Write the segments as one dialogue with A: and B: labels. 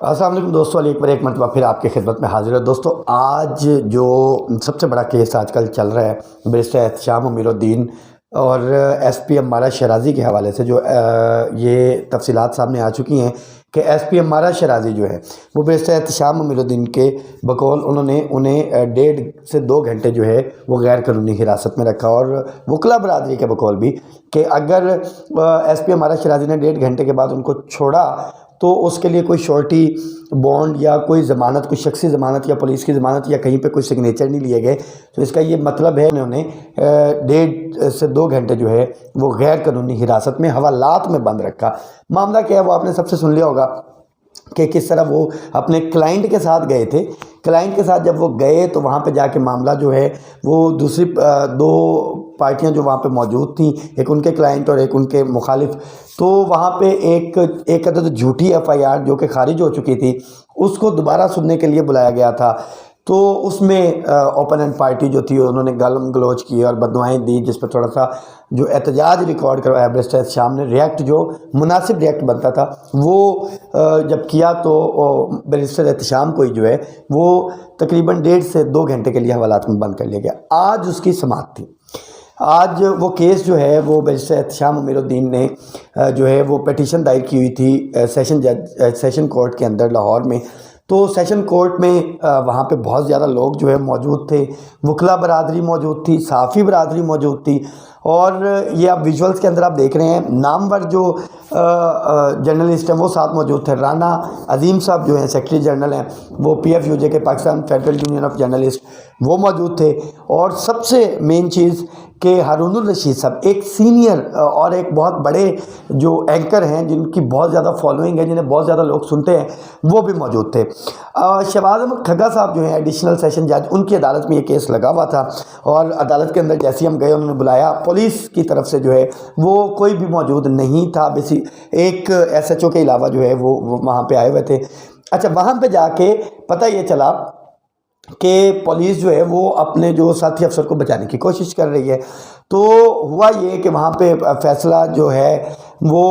A: السلام علیکم دوستو، علی اکبر ایک مرتبہ پھر آپ کی خدمت میں حاضر ہے۔ دوستو آج جو سب سے بڑا کیس آج کل چل رہا ہے بیرسٹر احتشام امیر الدین اور ایس پی امارہ شیرازی کے حوالے سے، جو یہ تفصیلات سامنے آ چکی ہیں کہ ایس پی امارہ شیرازی جو ہے وہ بیرسٹر احتشام امیر الدین کے بقول انہیں 1.5 سے 2 گھنٹے جو ہے وہ غیر قانونی حراست میں رکھا، اور وکلا برادری کے بقول بھی کہ اگر ایس پی امارہ شیرازی نے 1.5 گھنٹے کے بعد ان کو چھوڑا تو اس کے لیے کوئی شورٹی بانڈ یا کوئی ضمانت، کوئی شخصی ضمانت یا پولیس کی ضمانت یا کہیں پہ کوئی سگنیچر نہیں لیے گئے، تو اس کا یہ مطلب ہے انہوں نے 1.5 سے 2 گھنٹے جو ہے وہ غیر قانونی حراست میں حوالات میں بند رکھا۔ معاملہ کیا ہے وہ آپ نے سب سے سن لیا ہوگا کہ کس طرح وہ اپنے کلائنٹ کے ساتھ گئے تھے۔ کلائنٹ کے ساتھ جب وہ گئے تو وہاں پہ جا کے معاملہ جو ہے وہ دوسری 2 پارٹیاں جو وہاں پہ موجود تھیں، ایک ان کے کلائنٹ اور ایک ان کے مخالف، تو وہاں پہ ایک عدد جھوٹی FIR جو کہ خارج ہو چکی تھی اس کو دوبارہ سننے کے لیے بلایا گیا تھا۔ تو اس میں اوپوننٹ پارٹی جو تھی انہوں نے گالم گلوچ کی اور بددعائیں دی، جس پہ تھوڑا سا جو احتجاج ریکارڈ کروایا بیرسٹر احتشام نے، ریئیکٹ جو مناسب ریئیکٹ بنتا تھا وہ جب کیا تو بیرسٹر احتشام کو ہی جو ہے وہ تقریباً 1.5 سے 2 گھنٹے کے لیے حوالات میں بند کر لیا گیا۔ آج اس کی سماعت تھی۔ آج وہ کیس جو ہے وہ بیرسٹر احتشام امیر الدین نے جو ہے وہ پیٹیشن دائر کی ہوئی تھی سیشن کورٹ کے اندر لاہور میں۔ تو سیشن کورٹ میں وہاں پہ بہت زیادہ لوگ جو ہے موجود تھے، وکلا برادری موجود تھی، صحافی برادری موجود تھی، اور یہ آپ ویژولز کے اندر آپ دیکھ رہے ہیں نامور جو جرنلسٹ ہیں وہ ساتھ موجود تھے۔ رانا عظیم صاحب جو ہیں سیکرٹری جنرل ہیں، وہ PFUJ کے Pakistan federal union of journalist, وہ موجود تھے۔ اور سب سے مین چیز کہ ہارون الرشید صاحب ایک سینئر اور ایک بہت بڑے جو اینکر ہیں جن کی بہت زیادہ فالوئنگ ہے، جنہیں بہت زیادہ لوگ سنتے ہیں، وہ بھی موجود تھے۔ شہباز احمد کھگا صاحب جو ہیں ایڈیشنل سیشن جج، ان کی عدالت میں یہ کیس لگا ہوا تھا، اور عدالت کے اندر جیسے ہم گئے انہوں نے بلایا، پولیس کی طرف سے جو ہے وہ کوئی بھی موجود نہیں تھا، ایک SHO کے علاوہ جو ہے وہ وہاں پہ آئے ہوئے تھے۔ اچھا، وہاں پہ جا کے پتہ یہ چلا کہ پولیس جو ہے وہ اپنے جو ساتھی افسر کو بچانے کی کوشش کر رہی ہے۔ تو ہوا یہ کہ وہاں پہ فیصلہ جو ہے وہ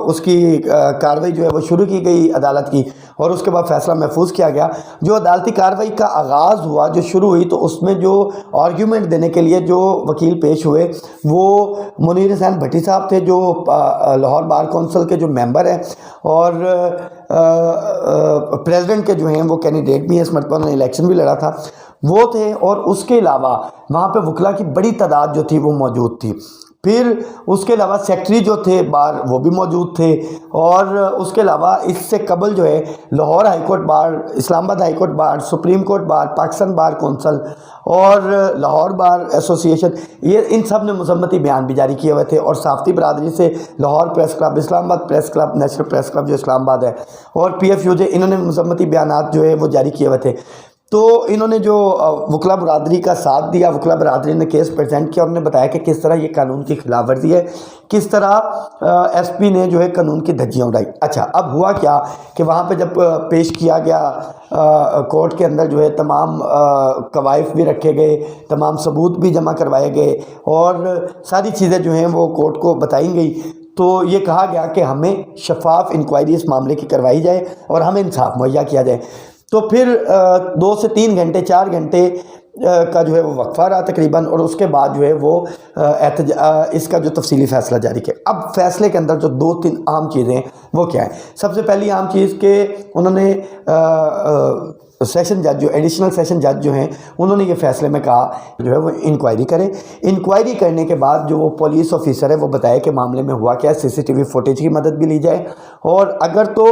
A: اس کی کارروائی جو ہے وہ شروع کی گئی عدالت کی، اور اس کے بعد فیصلہ محفوظ کیا گیا۔ جو عدالتی کارروائی کا آغاز ہوا، جو شروع ہوئی، تو اس میں جو آرگیومنٹ دینے کے لیے جو وکیل پیش ہوئے وہ منیر حسین بھٹی صاحب تھے، جو لاہور بار کونسل کے جو ممبر ہیں اور پریزیڈنٹ کے جو ہیں وہ کینڈیڈیٹ بھی ہیں، اس مرتبہ انہوں نے الیکشن بھی لڑا تھا، وہ تھے۔ اور اس کے علاوہ وہاں پہ وکلا کی بڑی تعداد جو تھی وہ موجود تھی۔ پھر اس کے علاوہ سیکٹری جو تھے بار وہ بھی موجود تھے، اور اس کے علاوہ اس سے قبل جو ہے لاہور ہائی کورٹ بار، اسلام آباد high court bar, supreme court bar, Pakistan bar council اور لاہور بار ایسوسی ایشن، یہ ان سب نے مذمتی بیان بھی جاری کیے ہوئے تھے۔ اور صحافتی برادری سے لاہور پریس کلب، اسلام آباد press club, national press club جو اسلام آباد ہے، اور PFUJ، انہوں نے مذمتی بیانات جو ہے وہ جاری کیے ہوئے تھے۔ تو انہوں نے جو وکلا برادری کا ساتھ دیا، وکلا برادری نے کیس پریزنٹ کیا، انہوں نے بتایا کہ کس طرح یہ قانون کی خلاف ورزی ہے، کس طرح SP نے جو ہے قانون کی دھجیاں اڑائی۔ اچھا، اب ہوا کیا کہ وہاں پہ جب پیش کیا گیا کورٹ کے اندر جو ہے تمام کوائف بھی رکھے گئے، تمام ثبوت بھی جمع کروائے گئے، اور ساری چیزیں جو ہیں وہ کورٹ کو بتائی گئی، تو یہ کہا گیا کہ ہمیں شفاف انکوائری اس معاملے کی کروائی جائے اور ہمیں انصاف مہیا کیا جائے۔ تو پھر 2 سے 3 گھنٹے 4 گھنٹے کا جو ہے وہ وقفہ رہا تقریباً، اور اس کے بعد جو ہے وہ اس کا جو تفصیلی فیصلہ جاری کیا۔ اب فیصلے کے اندر جو 2-3 اہم چیزیں ہیں وہ کیا ہیں؟ سب سے پہلی اہم چیز کہ انہوں نے سیشن جج جو ایڈیشنل سیشن جج جو ہیں انہوں نے یہ فیصلے میں کہا جو ہے وہ انکوائری کریں۔ انکوائری کرنے کے بعد جو وہ پولیس آفیسر ہے وہ بتائے کہ معاملے میں ہوا کیا ہے، CCTV فوٹیج کی مدد بھی لی جائے، اور اگر تو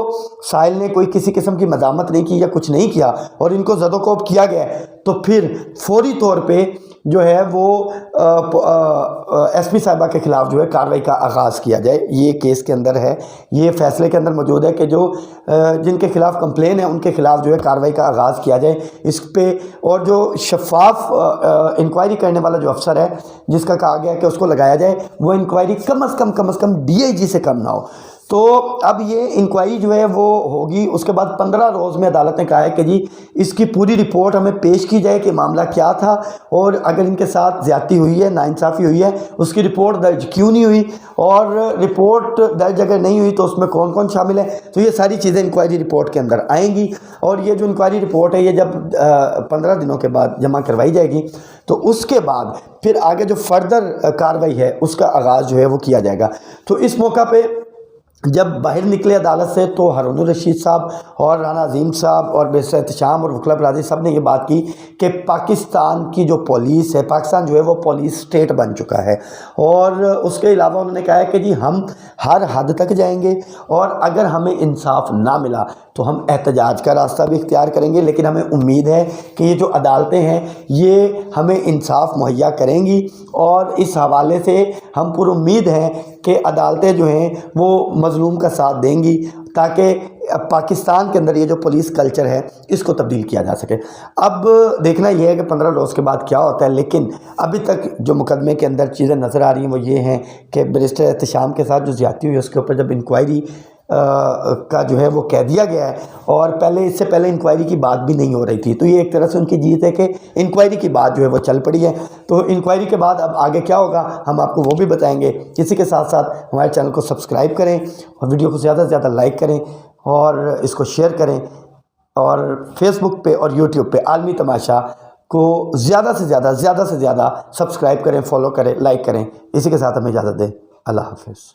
A: سائل نے کوئی کسی قسم کی مزاحمت نہیں کی یا کچھ نہیں کیا اور ان کو زد و کوب کیا گیا ہے تو پھر فوری طور پہ جو ہے وہ SP صاحبہ کے خلاف جو ہے کارروائی کا آغاز کیا جائے۔ یہ کیس کے اندر ہے، یہ فیصلے کے اندر موجود ہے کہ جو جن کے خلاف کمپلین ہے ان کے خلاف جو ہے کارروائی کا آغاز کیا جائے اس پہ، اور جو شفاف انکوائری کرنے والا جو افسر ہے جس کا کہا گیا کہ اس کو لگایا جائے، وہ انکوائری کم از کم DIG سے کم نہ ہو۔ تو اب یہ انکوائری جو ہے وہ ہوگی، اس کے بعد 15 روز میں عدالت نے کہا ہے کہ جی اس کی پوری رپورٹ ہمیں پیش کی جائے کہ معاملہ کیا تھا، اور اگر ان کے ساتھ زیادتی ہوئی ہے، ناانصافی ہوئی ہے، اس کی رپورٹ درج کیوں نہیں ہوئی، اور رپورٹ درج اگر نہیں ہوئی تو اس میں کون کون شامل ہے۔ تو یہ ساری چیزیں انکوائری رپورٹ کے اندر آئیں گی، اور یہ جو انکوائری رپورٹ ہے یہ جب 15 دنوں کے بعد جمع کروائی جائے گی تو اس کے بعد پھر آگے جو فردر کارروائی ہے اس کا آغاز جو ہے وہ کیا جائے گا۔ تو اس موقع پہ جب باہر نکلے عدالت سے تو ہارون الرشید صاحب اور رانا عظیم صاحب اور بیرسٹر احتشام اور وکلا برادری صاحب نے یہ بات کی کہ پاکستان کی جو پولیس ہے، پاکستان جو ہے وہ پولیس سٹیٹ بن چکا ہے، اور اس کے علاوہ انہوں نے کہا ہے کہ جی ہم ہر حد تک جائیں گے، اور اگر ہمیں انصاف نہ ملا تو ہم احتجاج کا راستہ بھی اختیار کریں گے، لیکن ہمیں امید ہے کہ یہ جو عدالتیں ہیں یہ ہمیں انصاف مہیا کریں گی، اور اس حوالے سے ہم پر امید ہیں کہ عدالتیں جو ہیں وہ مظلوم کا ساتھ دیں گی تاکہ پاکستان کے اندر یہ جو پولیس کلچر ہے اس کو تبدیل کیا جا سکے۔ اب دیکھنا یہ ہے کہ 15 روز کے بعد کیا ہوتا ہے، لیکن ابھی تک جو مقدمے کے اندر چیزیں نظر آ رہی ہیں وہ یہ ہیں کہ بیرسٹر احتشام کے ساتھ جو زیادتی ہوئی اس کے اوپر جب انکوائری کا جو ہے وہ کہہ دیا گیا ہے، اور اس سے پہلے انکوائری کی بات بھی نہیں ہو رہی تھی، تو یہ ایک طرح سے ان کی جیت ہے کہ انکوائری کی بات جو ہے وہ چل پڑی ہے۔ تو انکوائری کے بعد اب آگے کیا ہوگا ہم آپ کو وہ بھی بتائیں گے۔ اسی کے ساتھ ساتھ ہمارے چینل کو سبسکرائب کریں، اور ویڈیو کو زیادہ سے زیادہ لائک کریں، اور اس کو شیئر کریں، اور فیس بک پہ اور یوٹیوب پہ عالمی تماشا کو زیادہ سے زیادہ سبسکرائب کریں، فالو کریں، لائک کریں۔ اسی کے ساتھ ہمیں اجازت دیں، اللہ حافظ۔